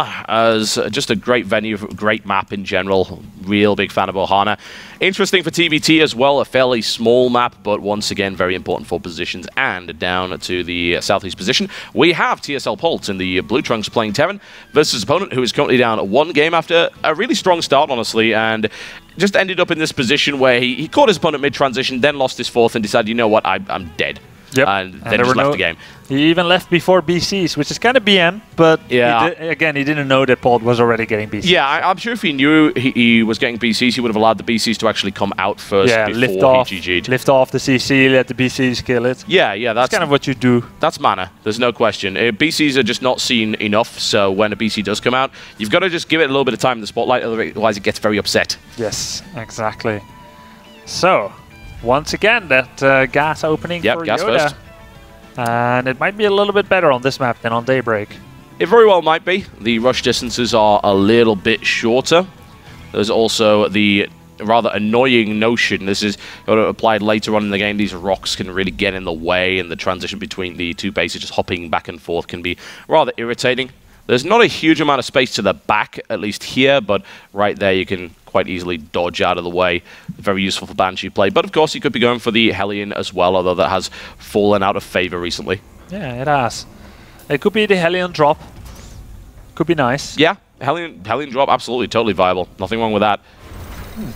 Ohana as just a great venue, great map in general. Real big fan of Ohana. Interesting for TVT as well, a fairly small map, but once again, very important for positions. And down to the southeast position, we have TSL Polt in the Blue Trunks playing Terran versus his opponent, who is currently down 1 game after a really strong start, honestly, and just ended up in this position where he caught his opponent mid-transition, then lost his fourth and decided, you know what, I'm dead. Yep. And then just left the game. He even left before BCs, which is kind of BM, but yeah. Again, he didn't know that Polt was already getting BCs. Yeah, I'm sure if he knew he was getting BCs, he would have allowed the BCs to actually come out first before he GG'd. Lift off the CC, let the BCs kill it. Yeah, that's kind of what you do. That's mana, there's no question. BCs are just not seen enough, so when a BC does come out, you've got to just give it a little bit of time in the spotlight, otherwise it gets very upset. Yes, exactly. So, once again, that gas opening for gas YoDa. first. And it might be a little bit better on this map than on Daybreak. It very well might be. The rush distances are a little bit shorter. There's also the rather annoying notion, this is applied later on in the game, these rocks can really get in the way, and the transition between the two bases, just hopping back and forth, can be rather irritating. There's not a huge amount of space to the back, at least here, but right there you can quite easily dodge out of the way. Very useful for Banshee play. But of course you could be going for the Hellion as well, although that has fallen out of favor recently. Yeah, it has. It could be the Hellion drop. Could be nice. Yeah, Hellion drop, absolutely, totally viable. Nothing wrong with that.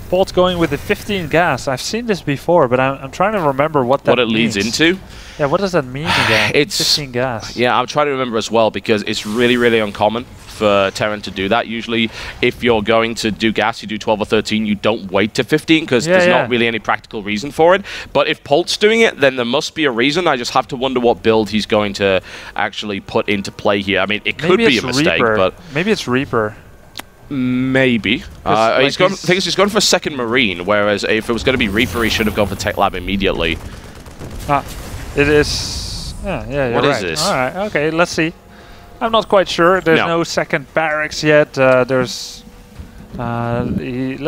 Polt's going with the 15 gas. I've seen this before, but I'm trying to remember what that leads into. Yeah, what does that mean again? It's 15 gas. Yeah, I'm trying to remember as well, because it's really, really uncommon for Terran to do that. Usually, if you're going to do gas, you do 12 or 13. You don't wait to 15, because there's not really any practical reason for it. But if Polt's doing it, then there must be a reason. I just have to wonder what build he's going to actually put into play here. I mean, it could be a mistake, but maybe it's Reaper. Maybe. I think he's gone for a second Marine, whereas if it was going to be Reaper, he should have gone for Tech Lab immediately. It is... Yeah, What is this? Alright, okay, let's see. I'm not quite sure. There's no second barracks yet. Let's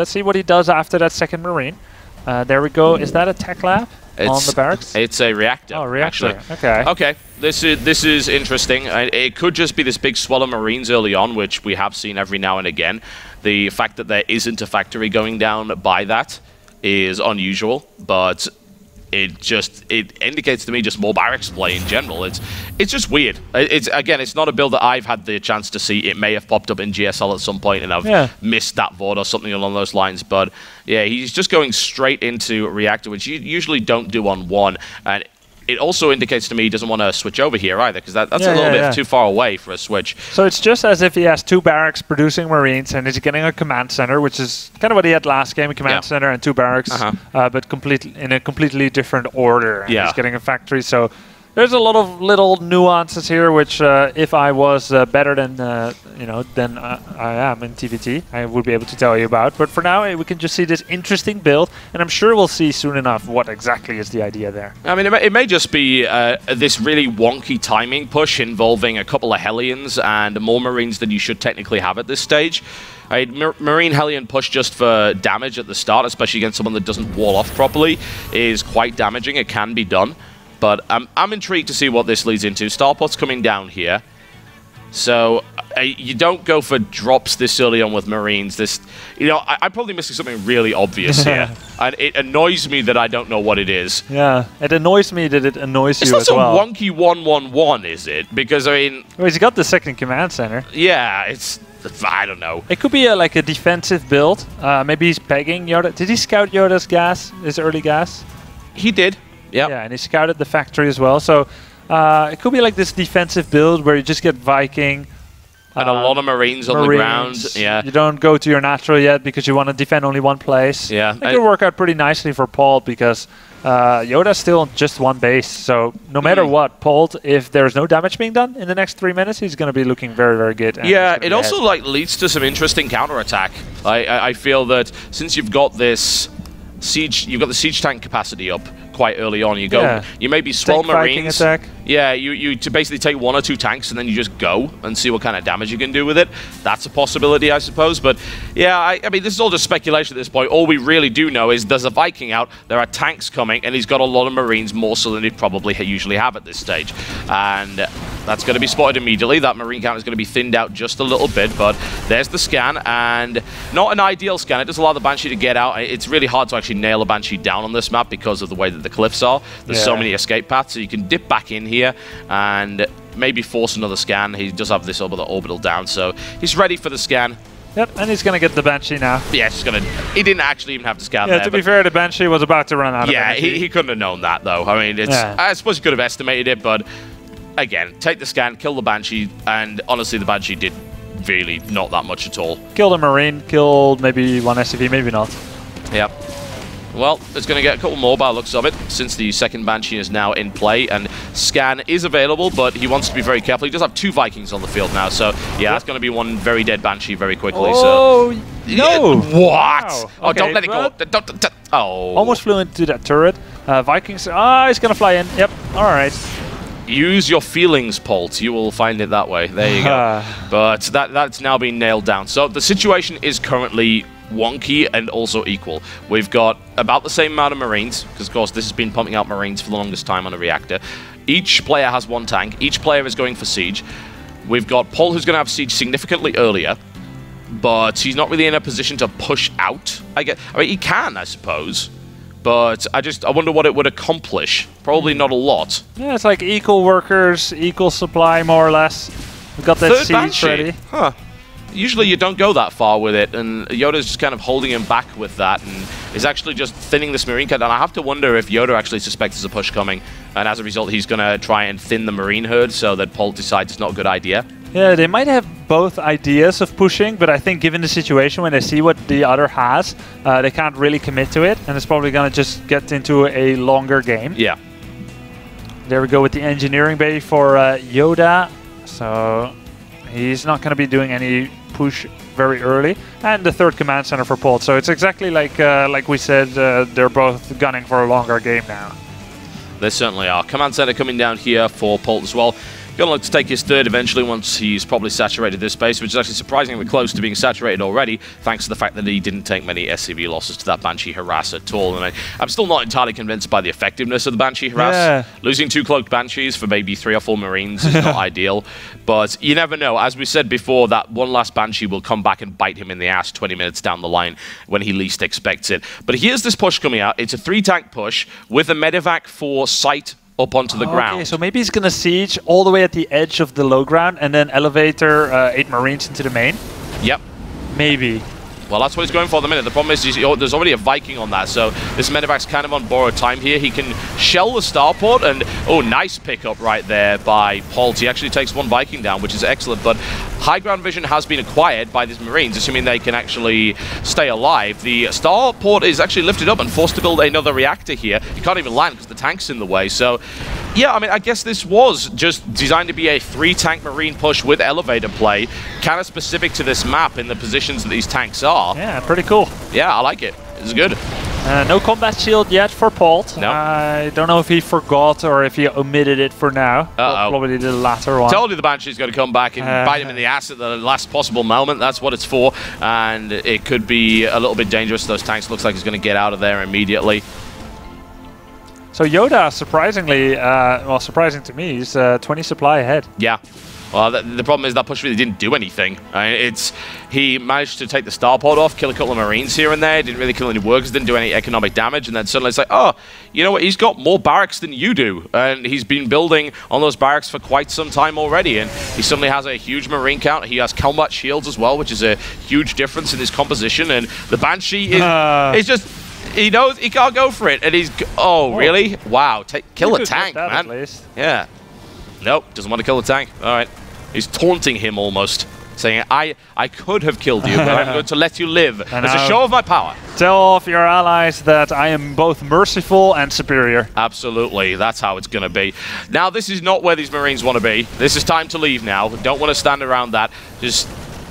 see what he does after that second Marine. There we go. Is that a Tech Lab on the barracks? It's a reactor. Oh, reactor. Actually. Okay. Okay. This is interesting. It could just be this big swell of Marines early on, which we have seen every now and again. The fact that there isn't a factory going down by that is unusual, but it indicates to me just more barracks play in general. It's just weird. It's not a build that I've had the chance to see. It may have popped up in GSL at some point and I've missed that VOD or something along those lines. But yeah, he's just going straight into reactor, which you usually don't do on one. And it also indicates to me he doesn't want to switch over here either, because that's a little bit too far away for a switch. So it's just as if he has 2 barracks producing Marines and he's getting a command center, which is kind of what he had last game, a command center and 2 barracks, but in a completely different order. And he's getting a factory, so there's a lot of little nuances here, which if I was better than than I am in TVT, I would be able to tell you about. But for now, we can just see this interesting build, and I'm sure we'll see soon enough what exactly is the idea there. I mean, it may just be this really wonky timing push involving a couple of Hellions and more Marines than you should technically have at this stage. Marine Hellion push just for damage at the start, especially against someone that doesn't wall off properly, is quite damaging. It can be done. But I'm intrigued to see what this leads into. Starpot's coming down here. So you don't go for drops this early on with Marines. I'm probably missing something really obvious here. And it annoys me that I don't know what it is. Yeah, it annoys me that it annoys you as well. It's not some wonky 1-1-1, is it? Because, I mean... Well, he's got the second command center. Yeah, I don't know. It could be like a defensive build. Maybe he's pegging YoDa. Did he scout YoDa's gas, his early gas? He did. Yep. Yeah, and he scouted the factory as well. So it could be like this defensive build where you just get Viking. And a lot of Marines on the ground. Yeah. You don't go to your natural yet because you want to defend only one place. Yeah. It could work out pretty nicely for Polt because YoDa's still on just one base. So no matter what, Polt, if there's no damage being done in the next 3 minutes, he's going to be looking very, very good. Yeah, it also leads to some interesting counterattack. I feel that since you've got this siege, you've got the siege tank capacity up quite early on. You maybe swell Marines. Attack. Yeah, you to basically take 1 or 2 tanks and then you just go and see what kind of damage you can do with it. That's a possibility, I suppose. But yeah, I mean, this is all just speculation at this point. All we really do know is there's a Viking out, there are tanks coming, and he's got a lot of Marines, more so than he'd probably usually have at this stage. And That's going to be spotted immediately. That Marine count is going to be thinned out just a little bit, but there's the scan, and not an ideal scan. It does allow the Banshee to get out. It's really hard to actually nail a Banshee down on this map because of the way that the cliffs are. There's so many escape paths, so you can dip back in here and maybe force another scan. He does have this orbital down, so he's ready for the scan. Yep, and he's going to get the Banshee now. Yeah, he didn't actually even have to scan there. Yeah, to be fair, the Banshee was about to run out of energy. Yeah, he couldn't have known that, though. I mean, I suppose he could have estimated it, but again, take the scan, kill the Banshee, and honestly, the Banshee did really not that much at all. Killed a Marine, killed maybe one SCV, maybe not. Yep. Well, it's going to get a couple more by the looks of it, since the second Banshee is now in play, and scan is available, but he wants to be very careful. He does have 2 Vikings on the field now, so yeah, that's going to be one very dead Banshee very quickly. Oh, so. No! What? Wow. Oh, Okay, don't let it go. Oh. Almost flew into that turret. Vikings, he's going to fly in. Yep, all right. Use your feelings, Polt. You will find it that way. There you go. But that's now been nailed down. So the situation is currently wonky and also equal. We've got about the same amount of Marines, because of course this has been pumping out Marines for the longest time on a reactor. Each player has 1 tank. Each player is going for siege. We've got Polt, who's going to have siege significantly earlier, but he's not really in a position to push out. I mean, he can, I suppose, but I wonder what it would accomplish. Probably not a lot. Yeah, it's like equal workers, equal supply, more or less. We've got that siege ready. Huh. Usually you don't go that far with it, and YoDa's just kind of holding him back with that, and is actually just thinning this Marine count. And I have to wonder if YoDa actually suspects there's a push coming, and as a result he's going to try and thin the Marine herd so that Polt decides it's not a good idea. Yeah, they might have both ideas of pushing, but I think given the situation, when they see what the other has, they can't really commit to it, and it's probably going to just get into a longer game. Yeah. There we go with the engineering bay for YoDa. So he's not going to be doing any push very early, and the 3rd command center for Polt. So it's exactly like we said, they're both gunning for a longer game now. They certainly are. Command center coming down here for Polt as well. Going to look to take his 3rd eventually once he's probably saturated this space, which is actually surprisingly close to being saturated already, thanks to the fact that he didn't take many SCV losses to that Banshee harass at all. And I'm still not entirely convinced by the effectiveness of the Banshee harass. Yeah. Losing 2 cloaked Banshees for maybe 3 or 4 Marines is not ideal, but you never know. As we said before, that one last Banshee will come back and bite him in the ass 20 minutes down the line when he least expects it. But here's this push coming out. It's a 3-tank push with a medevac for sight up onto the ground. Okay, so maybe he's going to siege all the way at the edge of the low ground and then elevator 8 Marines into the main? Yep. Maybe. Well, that's what he's going for at the minute. The problem is there's already a Viking on that, so this medevac's kind of on borrowed time here. He can shell the starport, and oh, nice pickup right there by Polt. He actually takes 1 Viking down, which is excellent, but high ground vision has been acquired by these Marines, assuming they can actually stay alive. The starport is actually lifted up and forced to build another reactor here. He can't even land because the tank's in the way, so yeah, I mean, I guess this was just designed to be a 3-tank Marine push with elevator play, kind of specific to this map in the positions that these tanks are. Yeah, pretty cool. Yeah, I like it. It's good. No combat shield yet for Polt. No. I don't know if he forgot or if he omitted it for now. Probably the latter one. Told you the Banshee's going to come back and bite him in the ass at the last possible moment. That's what it's for. And it could be a little bit dangerous. Those tanks looks like he's going to get out of there immediately. So YoDa, surprisingly, well, surprising to me, is 20 supply ahead. Yeah. Well, the problem is that push really didn't do anything. I mean, he managed to take the starport off, kill a couple of Marines here and there, didn't really kill any workers, didn't do any economic damage, and then suddenly it's like, oh, you know what, he's got more barracks than you do, and he's been building on those barracks for quite some time already, and he suddenly has a huge Marine count. He has combat shields as well, which is a huge difference in his composition, and the Banshee is just... He knows he can't go for it, and he's... Oh, really? Wow. Kill a tank, man. At least. Yeah. Nope, doesn't want to kill the tank. All right. He's taunting him almost, saying, I could have killed you, but I'm going to let you live as a show of my power. Tell off your allies that I am both merciful and superior. Absolutely. That's how it's going to be. Now, this is not where these Marines want to be. This is time to leave now. Don't want to stand around that. Just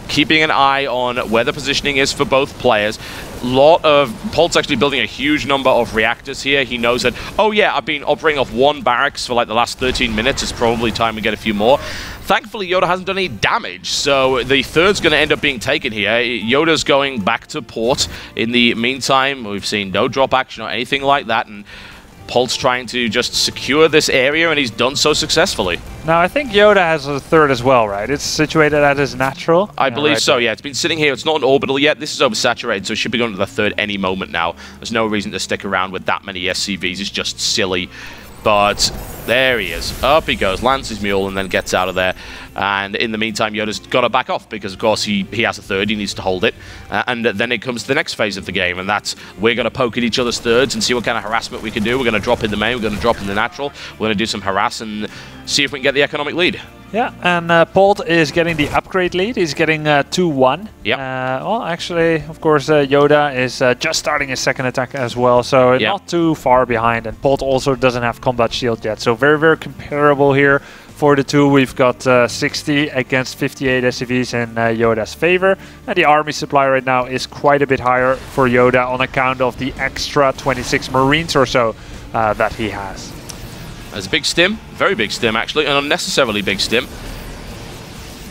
keeping an eye on where the positioning is for both players. Polt's actually building a huge number of reactors here. He knows that, oh yeah, I've been operating off 1 barracks for like the last 13 minutes. It's probably time we get a few more. Thankfully, YoDa hasn't done any damage, so the 3rd's going to end up being taken here. YoDa's going back to port. In the meantime, we've seen no drop action or anything like that, and Polt's trying to just secure this area, and he's done so successfully. Now, I think YoDa has a third as well, right? It's situated at his natural? I believe so, yeah. It's been sitting here. It's not an orbital yet. This is oversaturated, so it should be going to the third any moment now. There's no reason to stick around with that many SCVs. It's just silly. But there he is. Up he goes, lands his mule, and then gets out of there. And in the meantime, YoDa's got to back off because, of course, he has a third. He needs to hold it. And then it comes to the next phase of the game, and that's we're going to poke at each other's thirds and see what kind of harassment we can do. We're going to drop in the main. We're going to drop in the natural. We're going to do some harass and see if we can get the economic lead. Yeah, and Polt is getting the upgrade lead. He's getting 2-1. Yep. Well, actually, of course, YoDa is just starting his second attack as well, so not too far behind. And Polt also doesn't have combat shield yet, so very, very comparable here. For the two, we've got 60 against 58 SCVs in YoDa's favor. And the army supply right now is quite a bit higher for YoDa on account of the extra 26 Marines or so that he has. There's a big stim, very big stim actually, an unnecessarily big stim.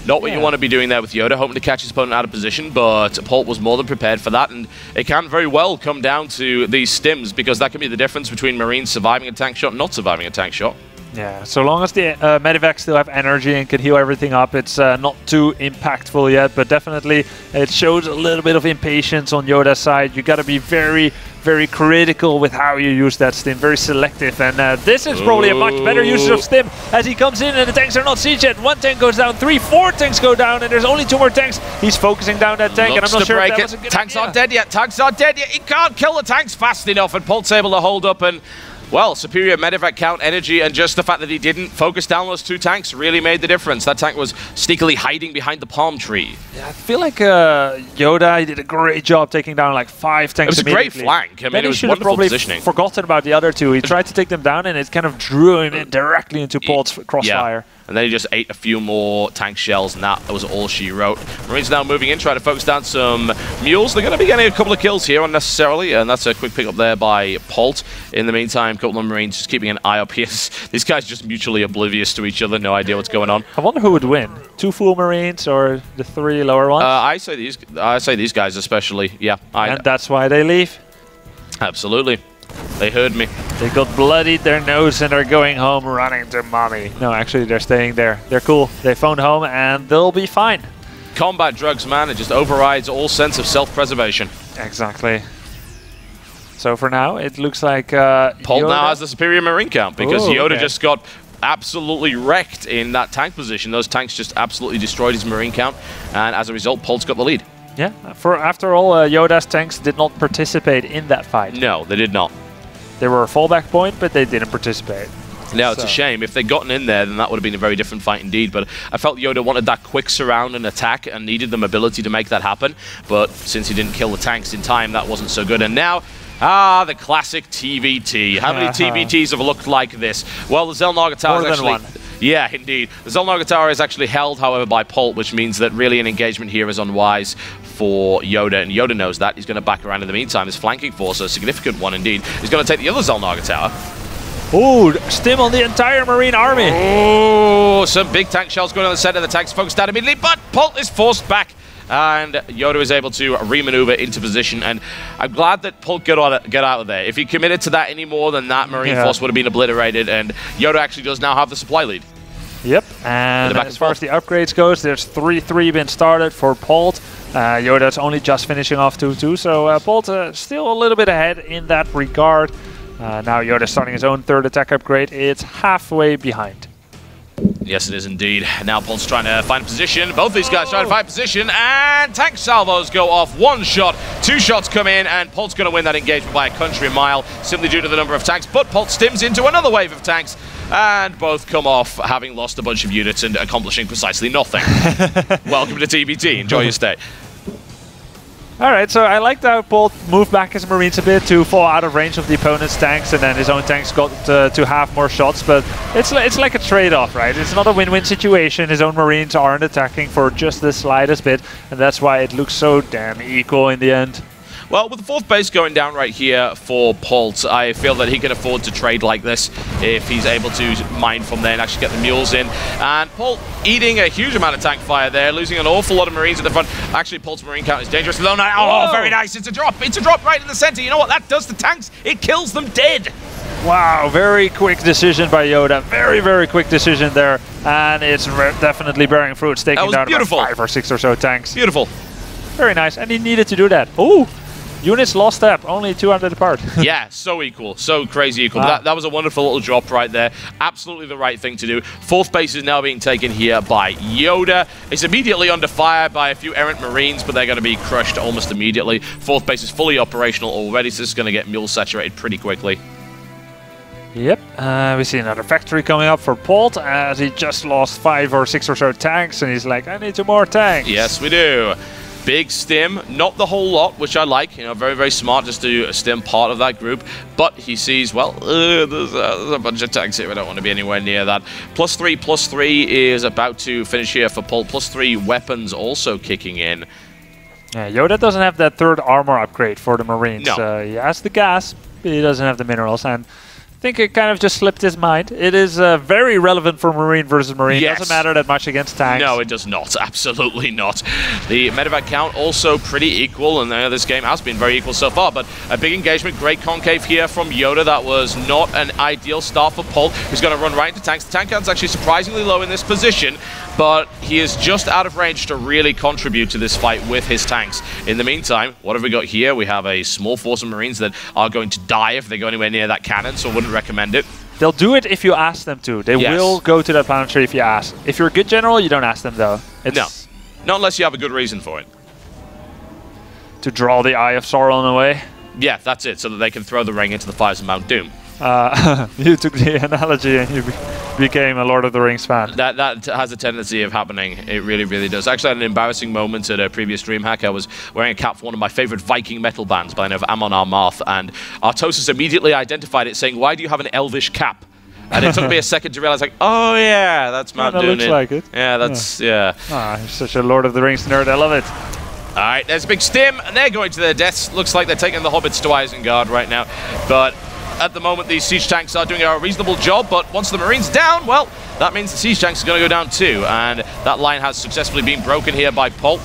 Not what you want to be doing there with YoDa, hoping to catch his opponent out of position, but Polt was more than prepared for that, and it can very well come down to these stims, because that can be the difference between Marines surviving a tank shot and not surviving a tank shot. Yeah, so long as the medevacs still have energy and can heal everything up, it's not too impactful yet, but definitely it shows a little bit of impatience on YoDa's side. You got to be very, very critical with how you use that stim, very selective, and this is probably a much better use of stim as he comes in and the tanks are not sieged yet. One tank goes down, 4 tanks go down, and there's only 2 more tanks. He's focusing down that tank, and I'm not sure if that was a good Tanks idea. aren't dead yet, tanks aren't dead yet. He can't kill the tanks fast enough, and Polt's able to hold up, and well, superior medevac count, energy, and just the fact that he didn't focus down those 2 tanks really made the difference. That tank was sneakily hiding behind the palm tree. Yeah, I feel like YoDa did a great job taking down like 5 tanks. It was a great flank. I mean, it was wonderful positioning. Forgotten about the other 2. He tried to take them down, and it kind of drew him in directly into Polt's crossfire. Yeah. And then he just ate a few more tank shells, and that was all she wrote. Marines now moving in, trying to focus down some mules. They're going to be getting a couple of kills here unnecessarily, and that's a quick pick up there by Polt. In the meantime, a couple of Marines just keeping an eye up here. These guys just mutually oblivious to each other, no idea what's going on. I wonder who would win, 2 full Marines or the 3 lower ones? I say these guys especially, yeah. And that's why they leave? Absolutely. They heard me. They got bloodied their nose and they're going home running to mommy. No, actually, they're staying there. They're cool. They phoned home and they'll be fine. Combat drugs, man. It just overrides all sense of self-preservation. Exactly. So for now, it looks like Polt now has the superior Marine count because YoDa just got absolutely wrecked in that tank position. Those tanks just absolutely destroyed his Marine count, and as a result, Polt's got the lead. Yeah, after all, YoDa's tanks did not participate in that fight. No, they did not. They were a fallback point, but they didn't participate. No, it's a shame. If they'd gotten in there, then that would have been a very different fight indeed. But I felt YoDa wanted that quick surround and attack and needed the mobility to make that happen. But since he didn't kill the tanks in time, that wasn't so good. And now, the classic TVT. How many TVTs have looked like this? Well, the Zelnaga Tower is actually... More than one. Yeah, indeed. The Zelnaga Tower is actually held, however, by Polt, which means that really an engagement here is unwise for YoDa, and YoDa knows that. He's going to back around in the meantime. His flanking force, a significant one indeed, he's going to take the other Zelnaga Tower. Ooh, stim on the entire Marine army. Oh, some big tank shells going on the center of the tanks, focused down immediately, but Polt is forced back. And YoDa is able to remaneuver into position, and I'm glad that Polt get out of there. If he committed to that any more, then that Marine force would have been obliterated, and YoDa actually does now have the supply lead. Yep, and as far as the upgrades goes, there's 3-3 been started for Polt. YoDa's only just finishing off 2-2, so Polt still a little bit ahead in that regard. Now YoDa's starting his own 3rd attack upgrade. It's halfway behind. Yes, it is indeed. Now Polt's trying to find position. Both these guys trying to find position, and tank salvos go off. 1 shot, 2 shots come in, and Polt's going to win that engagement by a country mile, simply due to the number of tanks. But Polt stims into another wave of tanks, and both come off having lost a bunch of units and accomplishing precisely nothing. Welcome to TBT. Enjoy your stay. Alright, so I liked how Polt moved back his Marines a bit to fall out of range of the opponent's tanks, and then his own tanks got to have more shots, but it's like a trade-off, right? It's not a win-win situation. His own Marines aren't attacking for just the slightest bit, and that's why it looks so damn equal in the end. Well, with the 4th base going down right here for Polt, I feel that he can afford to trade like this if he's able to mine from there and actually get the mules in. And Polt eating a huge amount of tank fire there, losing an awful lot of Marines at the front. Actually, Polt's Marine count is dangerous. Though, oh, very nice. It's a drop. It's a drop right in the center. You know what that does to tanks? It kills them dead. Wow, very quick decision by YoDa. Very, very quick decision there. And it's definitely bearing fruit, taking down about 5 or 6 or so tanks. Beautiful. Very nice, and he needed to do that. Ooh, units lost step, only 200 apart. Yeah, so equal, so crazy equal. Wow. That was a wonderful little drop right there. Absolutely the right thing to do. 4th base is now being taken here by YoDa. It's immediately under fire by a few errant marines, but they're going to be crushed almost immediately. 4th base is fully operational already, so this is going to get mule saturated pretty quickly. Yep, we see another factory coming up for Polt as he just lost 5 or 6 or so tanks, and he's like, I need 2 more tanks. Yes, we do. Big stim, not the whole lot, which I like. You know, very, very smart just to stim part of that group. But he sees, well, there's a bunch of tanks here. I don't want to be anywhere near that. +3/+3 is about to finish here for Polt. +3 weapons also kicking in. Yeah, YoDa doesn't have that 3rd armor upgrade for the Marines. No. He has the gas, but he doesn't have the minerals. And I think it kind of just slipped his mind. It is very relevant for Marine versus Marine. Yes. Doesn't matter that much against tanks. No, it does not. Absolutely not. The medevac count also pretty equal, and this game has been very equal so far, but a big engagement. Great concave here from YoDa. That was not an ideal start for Polt, who's going to run right into tanks. The tank count's actually surprisingly low in this position, but he is just out of range to really contribute to this fight with his tanks. In the meantime, what have we got here? We have a small force of Marines that are going to die if they go anywhere near that cannon, so I wouldn't recommend it. They'll do it if you ask them to. They will go to that planetary if you ask. If you're a good general, you don't ask them, though. No. Not unless you have a good reason for it. To draw the Eye of Sauron away? Yeah, that's it, so that they can throw the ring into the fires of Mount Doom. You took the analogy and you became a Lord of the Rings fan. That has a tendency of happening. It really, really does. Actually, I had an embarrassing moment at a previous DreamHack. I was wearing a cap for one of my favorite Viking metal bands by the name of Amon Amarth, and Artosis immediately identified it, saying, "Why do you have an elvish cap?" And it took me a second to realize, like, oh yeah, that's Mount Doom. Looks like it. Yeah, that's, yeah. Ah, you're such a Lord of the Rings nerd. I love it. All right, there's a big stim, and they're going to their deaths. Looks like they're taking the hobbits to Isengard right now. But at the moment, these siege tanks are doing a reasonable job, but once the Marines down, well, that means the siege tanks are going to go down too, and that line has successfully been broken here by Polt.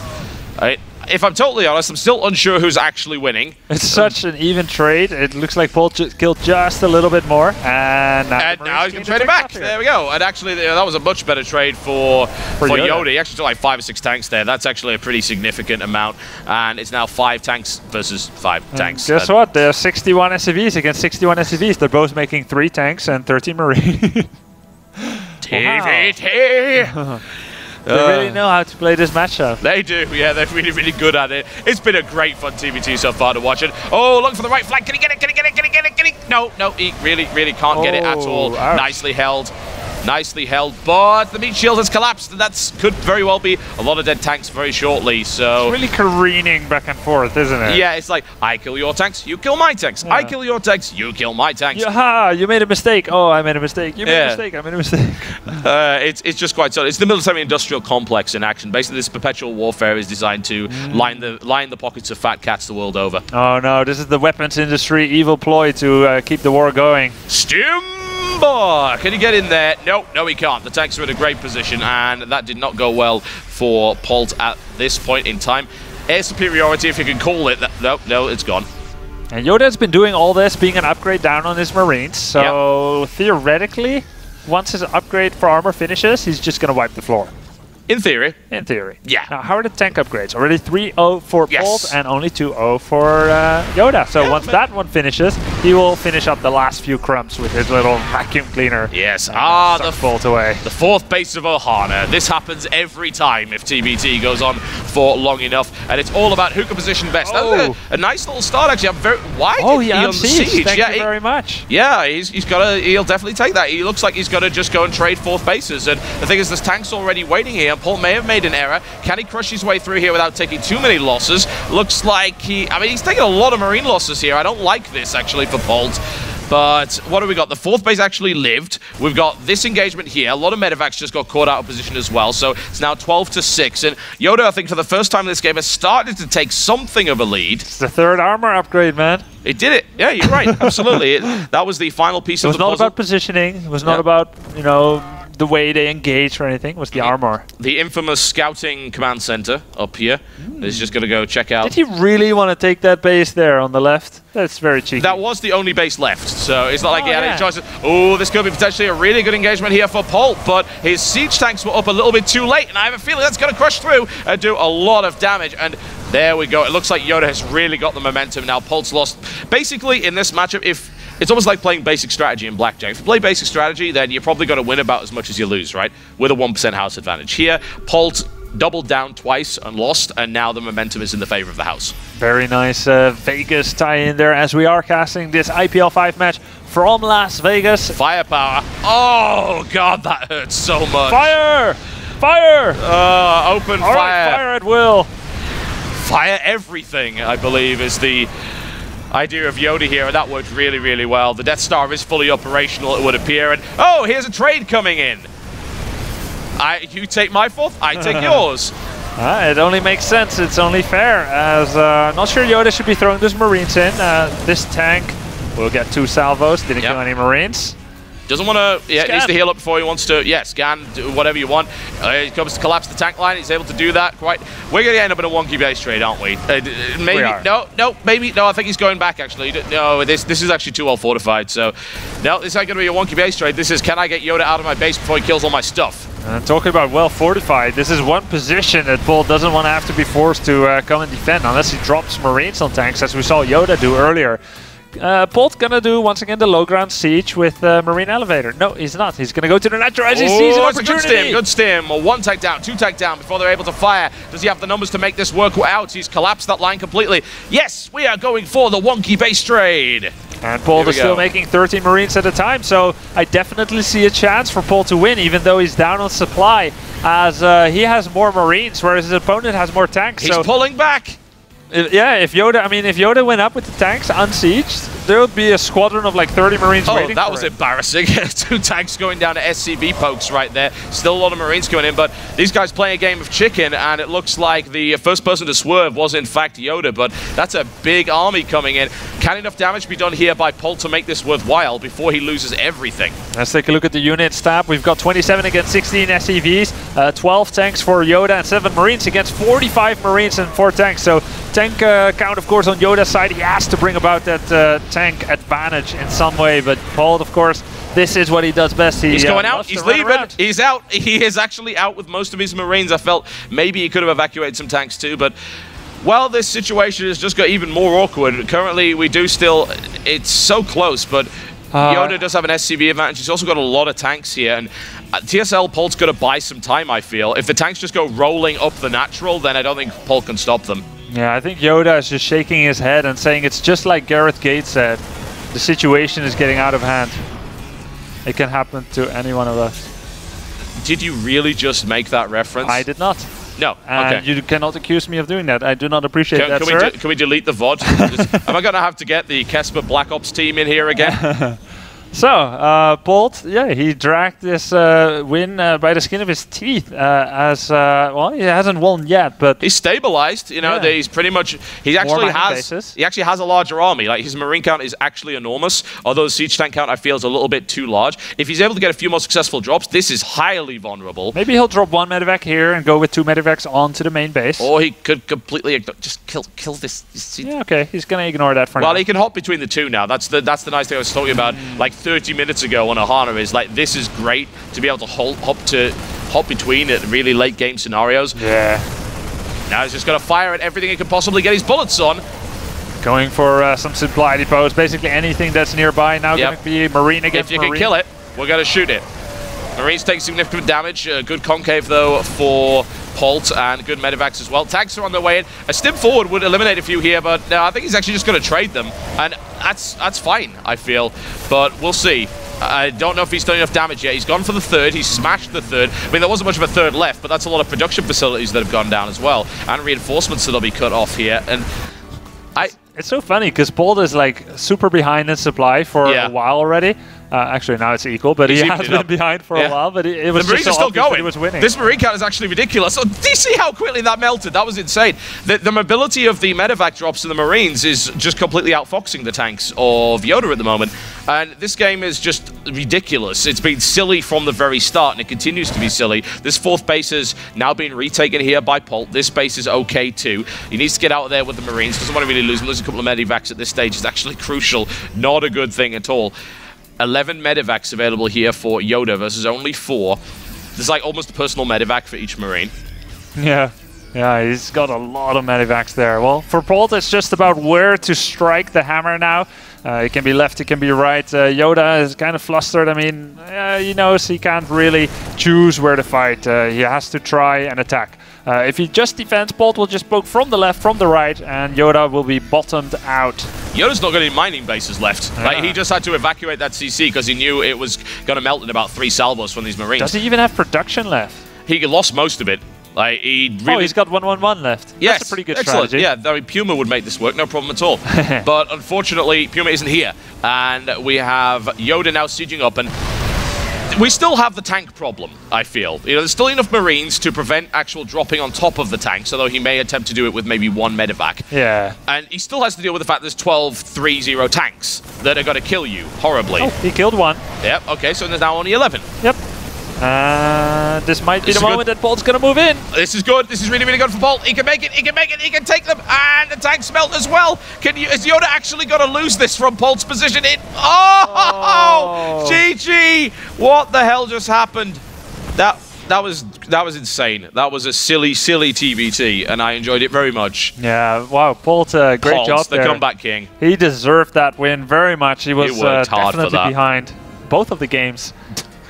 If I'm totally honest, I'm still unsure who's actually winning. It's such an even trade. It looks like Polt killed just a little bit more, and now he's going to trade it back. There we go. And actually, that was a much better trade for YoDa. He actually took like 5 or 6 tanks there. That's actually a pretty significant amount, and it's now 5 tanks versus 5 tanks. Guess what? There are 61 SCVs against 61 SCVs. They're both making 3 tanks and 13 Marines. TVT! They really know how to play this matchup. They do, yeah, they're really, really good at it. It's been a great fun TVT so far to watch it. Oh, look for the right flank. Can he get it? Can he get it? Can he get it? Can he? No, he really, really can't get it at all. Ouch. Nicely held. Nicely held, but the meat shield has collapsed, and that could very well be a lot of dead tanks very shortly, so... It's really careening back and forth, isn't it? Yeah, it's like, I kill your tanks, you kill my tanks. Yeah. I kill your tanks, you kill my tanks. Yaha, you made a mistake. Oh, I made a mistake. You made a mistake. I made a mistake. It's just quite solid. It's the military-industrial complex in action. Basically, this perpetual warfare is designed to line the pockets of fat cats the world over. Oh no, this is the weapons industry evil ploy to keep the war going. Stimba! Can he get in there? No, he can't. The tanks are in a great position, and that did not go well for Polt at this point in time. Air superiority, if you can call it. No, it's gone. And YoDa's been doing all this, being an upgrade down on his Marines, so theoretically, once his upgrade for armor finishes, he's just going to wipe the floor. In theory. In theory. Yeah. Now, how are the tank upgrades? Already 3-0 for Polt and only 2-0 for YoDa. So once that one finishes, he will finish up the last few crumbs with his little vacuum cleaner. Yes. The Polt away. The 4th base of Ohana. This happens every time if TBT goes on for long enough, and it's all about who can position best. Oh. A nice little start, actually. Why did he on the siege? Thank you very much. Yeah, he'll definitely take that. He looks like he's got to just go and trade 4th bases, and the thing is, this tank's already waiting here. Polt may have made an error. Can he crush his way through here without taking too many losses? Looks like he's taking a lot of Marine losses here. I don't like this, actually, for Polt. But what do we got? The 4th base actually lived. We've got this engagement here. A lot of medevacs just got caught out of position as well. So it's now 12-6. And YoDa, I think, for the first time in this game, has started to take something of a lead. It's the 3rd armor upgrade, man. It did it. Yeah, you're right. Absolutely. That was the final piece of the puzzle. It was not about positioning. It was not about, the way they engage or anything. Was the armor. The infamous scouting command center up here is just going to go check out. Did he really want to take that base there on the left? That's very cheeky. That was the only base left, so it's not like he had any choices. Oh, this could be potentially a really good engagement here for Polt, but his siege tanks were up a little bit too late, and I have a feeling that's going to crush through and do a lot of damage. And there we go. It looks like YoDa has really got the momentum now. Polt's lost. Basically, in this matchup, it's almost like playing basic strategy in blackjack. If you play basic strategy, then you're probably going to win about as much as you lose, right? With a 1% house advantage. Here, Polt doubled down twice and lost, and now the momentum is in the favor of the house. Very nice Vegas tie-in there as we are casting this IPL 5 match from Las Vegas. Firepower. Oh, God, that hurts so much. Fire! Fire! Open All fire. Right, fire at will. Fire everything, I believe, is the idea of YoDa here, and that worked really, really well. The Death Star is fully operational, it would appear, and oh, here's a trade coming in. You take my fourth, I take yours. It only makes sense, it's only fair, as not sure YoDa should be throwing those Marines in. This tank will get 2 salvos, didn't kill any Marines. Doesn't want to, needs to heal up before he wants to, scan, do whatever you want. He comes to collapse the tank line, he's able to do that quite. We're going to end up in a wonky base trade, aren't we? Maybe, no, I think he's going back, actually. No, this is actually too well fortified, so no, this ain't going to be a wonky base trade. This is, can I get YoDa out of my base before he kills all my stuff? Talking about well fortified, this is one position that Polt doesn't want to have to be forced to come and defend unless he drops Marines on tanks, as we saw YoDa do earlier. Polt gonna do once again the low ground siege with Marine Elevator. No, he's not. He's gonna go to the natural as he sees an opportunity. Good stim. 1 tank down, 2 tank down before they're able to fire. Does he have the numbers to make this work out? He's collapsed that line completely. Yes, we are going for the wonky base trade. And Polt is still making 13 Marines at a time, so I definitely see a chance for Polt to win, even though he's down on supply, as he has more Marines, whereas his opponent has more tanks. He's pulling back. If YoDa went up with the tanks unsieged, there would be a squadron of like 30 Marines waiting. Oh, that was embarrassing. 2 tanks going down to SCV pokes right there. Still a lot of Marines going in, but these guys playing a game of chicken, and it looks like the first person to swerve was in fact YoDa, but that's a big army coming in. Can enough damage be done here by Polt to make this worthwhile before he loses everything? Let's take a look at the unit stat. We've got 27 against 16 SCVs, 12 tanks for YoDa, and 7 Marines against 45 Marines and 4 tanks. So tank count, of course, on YoDa's side. He has to bring about that tank advantage in some way, but Polt, of course, this is what he does best. He's going out, he's leaving, he's out. He is actually out with most of his Marines. I felt maybe he could have evacuated some tanks too, but well, this situation has just got even more awkward. Currently, we do still, it's so close, but YoDa does have an SCV advantage. He's also got a lot of tanks here, and TSL Polt's got to buy some time, I feel. If the tanks just go rolling up the natural, then I don't think Polt can stop them. Yeah, I think YoDa is just shaking his head and saying it's just like Gareth Gates said. The situation is getting out of hand. It can happen to any one of us. Did you really just make that reference? I did not. No, and you cannot accuse me of doing that. I do not appreciate that, sir. Can we delete the VOD? Am I going to have to get the Kesper Black Ops team in here again? So, Polt, he dragged this win by the skin of his teeth. Well, he hasn't won yet, but he's stabilized. You know, he's pretty much. He actually has a larger army. Like, his Marine count is actually enormous. Although the siege tank count, I feel, is a little bit too large. If he's able to get a few more successful drops, this is highly vulnerable. Maybe he'll drop 1 medevac here and go with 2 medevacs onto the main base. Or he could completely just kill this. Yeah, okay. He's gonna ignore that for now. Well, he can hop between the 2 now. That's the nice thing I was talking about. Like 30 minutes ago on Ohana is like, this is great to be able to hop between at really late game scenarios. Yeah. Now he's just got to fire at everything he can possibly get his bullets on. Going for some supply depots, basically anything that's nearby. Now going to be Marine against If you Marine. can kill it, we're going to shoot it. Marines take significant damage. Good concave though for Polt, and good medevacs as well. Tanks are on their way in. A stim forward would eliminate a few here, but no, I think he's actually just going to trade them, and that's fine, I feel. But we'll see. I don't know if he's done enough damage yet. He's gone for the 3rd. He's smashed the 3rd. I mean, there wasn't much of a 3rd left, but that's a lot of production facilities that have gone down as well, and reinforcements that'll be cut off here. And it's so funny because Polt is like super behind in supply for a while already. Actually, now it's equal, but he has been behind for a while. But it was the Marines just are still going. He was winning. This Marine count is actually ridiculous. So, do you see how quickly that melted? That was insane. The mobility of the medevac drops in the Marines is just completely outfoxing the tanks of YoDa at the moment. And this game is just ridiculous. It's been silly from the very start, and it continues to be silly. This 4th base has now been retaken here by Polt. This base is okay too. He needs to get out of there with the Marines. Doesn't want to really lose him. Lose a couple of medivacs at this stage is actually crucial. Not a good thing at all. 11 medivacs available here for YoDa versus only 4. There's like almost a personal medivac for each Marine. Yeah. Yeah, he's got a lot of medivacs there. Well, for Polt, it's just about where to strike the hammer now. It can be left, it can be right. YoDa is kind of flustered. I mean, he knows he can't really choose where to fight. He has to try and attack. If he just defends, Polt will just poke from the left, from the right, and YoDa will be bottomed out. YoDa's not got any mining bases left. Yeah. Like, he just had to evacuate that CC because he knew it was going to melt in about 3 salvos from these Marines. Does he even have production left? He lost most of it. Like, he's got 111 left. Yes, that's a pretty good excellent strategy. Yeah, I mean, Puma would make this work, no problem at all. But unfortunately, Puma isn't here. And we have YoDa now sieging up, and we still have the tank problem, I feel. You know, there's still enough Marines to prevent actual dropping on top of the tanks, although he may attempt to do it with maybe 1 medevac. Yeah. And he still has to deal with the fact there's 12-3-0 tanks that are going to kill you horribly. Oh, he killed 1. Yep, okay, so there's now only 11. Yep. This might be the moment that Polt's going to move in. This is good. This is really, really good for Polt. He can make it. He can make it. He can take them. And the tanks melt as well. Is YoDa actually going to lose this from Polt's position in? Oh! GG! What the hell just happened? That was insane. That was a silly, silly TBT, and I enjoyed it very much. Yeah, wow, Polt, great job there. The comeback king. He deserved that win very much. He was definitely behind both of the games.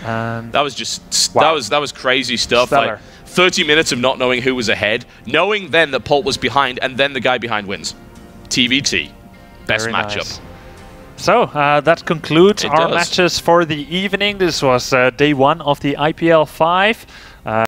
And that was just wow. that was crazy stuff. Like 30 minutes of not knowing who was ahead, knowing then that Polt was behind, and then the guy behind wins. TBT, best matchup. Nice. So that concludes our matches for the evening. This was day 1 of the IPL 5.